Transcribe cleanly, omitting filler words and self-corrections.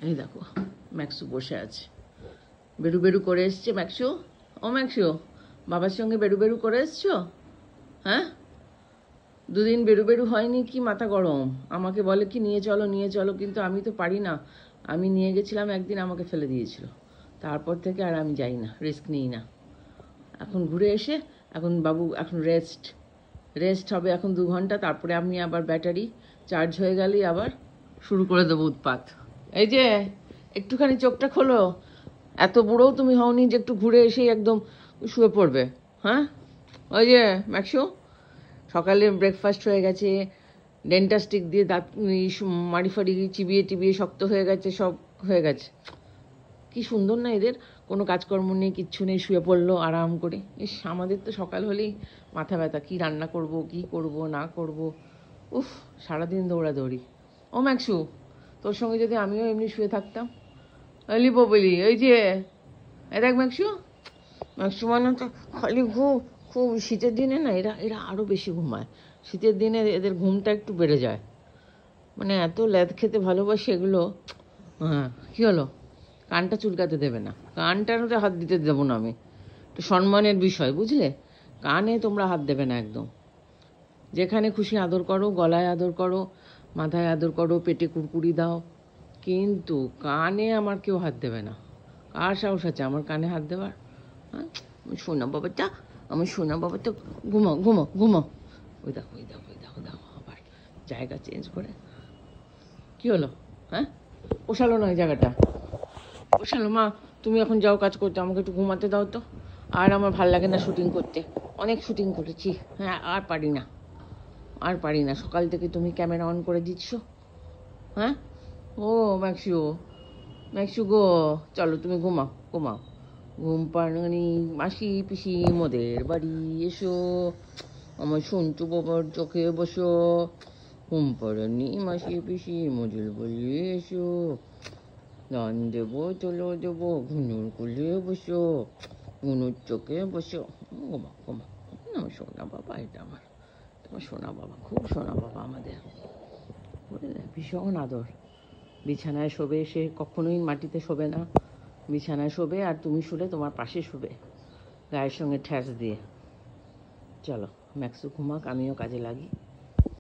এই দেখো ম্যাক্সু বসে আছে, বেরু বেরু করে এসছে ম্যাক্সু। ও ম্যাক্সু, বাবার সঙ্গে বেরু বেরু করে এসছো? হ্যাঁ, দুদিন বেরু বেরু হয়নি কি মাথা গরম? আমাকে বলে কি নিয়ে চলো নিয়ে চলো, কিন্তু আমি তো পারি না। আমি নিয়ে গেছিলাম একদিন, আমাকে ফেলে দিয়েছিল। তারপর থেকে আর আমি যাই না, রিস্ক নিই না। এখন ঘুরে এসে এখন বাবু এখন রেস্ট হবে এখন 2 ঘন্টা, তারপরে আমি আবার ব্যাটারি চার্জ হয়ে গেলেই আবার শুরু করে দেবো উৎপাত। এই যে একটুখানি চোখটা খোলো, এত বুড়োও তুমি হওনি যে একটু ঘুরে এসেই একদম শুয়ে পড়বে। হ্যাঁ, ওই যে ম্যাক্সু, সকালে ব্রেকফাস্ট হয়ে গেছে, ডেন্টাস্টিক দিয়ে দাঁত মাড়ি ফাড়ি চিবিয়ে টিবিয়ে শক্ত হয়ে গেছে, সব হয়ে গেছে। কি সুন্দর না এদের, কোনো কাজকর্ম নেই, কিচ্ছু নেই, শুয়ে পড়লো আরাম করে। ইস, আমাদের তো সকাল হলেই মাথা ব্যথা, কী রান্না করব, কি করব না করব, উফ, সারাদিন দৌড়াদৌড়ি। ও ম্যাক্সু, তোর সঙ্গে যদি আমিও এমনি শুয়ে থাকতাম। লিপো বলি, ওই যে দেখ ম্যাক্সু, ম্যাক্সু মানে তো খালি ঘুম। খুব শীতের দিনে না এরা এরা আরও বেশি ঘুমায়। শীতের দিনে এদের ঘুমটা একটু বেড়ে যায়, মানে এত ল্যাদ খেতে ভালোবাসে এগুলো। হ্যাঁ, কী হলো? কানটা চুলকাতে দেবে না, কানটাতে হাত দিতে দেবো না আমি। একটু সম্মানের বিষয়, বুঝলে? কানে তোমরা হাত দেবে না একদম। যেখানে খুশি আদর করো, গলায় আদর করো, মাথায় আদর করো, পেটে কুরকুরি দাও, কিন্তু কানে আমার কেউ হাত দেবে না। কার সাহস আছে আমার কানে হাত দেওয়ার? হ্যাঁ, আমার সোনা বাবাটা, আমার সোনা বাবাটা, ঘুমাও ঘুমাও ঘুমাও। ওই দেখো ওই দেখো ওই দেখো দেখো, আবার জায়গা চেঞ্জ করে। কি হলো? হ্যাঁ, পোষালো না ওই জায়গাটা? পোষালো? মা, তুমি এখন যাও কাজ করতে, আমাকে একটু ঘুমাতে দাও তো। আর আমার ভাল লাগে না শুটিং করতে, অনেক শুটিং করেছি। হ্যাঁ, আর পারি না, আর পারি না। সকাল থেকে তুমি ক্যামেরা অন করে দিচ্ছ। হ্যাঁ, ও ম্যাক্সিও, ম্যাক্সু গো, চলো তুমি ঘুমাও ঘুমাও। ঘুম পাড়ানি মাসি পিসি মোদের বাড়ি এসো, আমার সন্টু বাবার চোখে বসো। ঘুম পাড়ানি মাসি পিসি মোদের বাড়ি এসো, গান দেবো চলো দেবো, ঘুনুর কুলে বসো, ঘুনুর চোখে বসো। ঘুমা ঘুমা, আমার সোনা বাবা, এটা আমার, তোমার সোনা বাবা, খুব সোনা বাবা আমাদের, বুঝলে? ভীষণ আদর। বিছানায় শোবে, সে কখনোই মাটিতে শোবে না, বিছানায় শোবে, আর তুমি শুলে তোমার পাশে শোবে, গায়ের সঙ্গে ঠ্যাস দিয়ে। চলো ম্যাক্সু ঘুমাক, আমিও কাজে লাগি।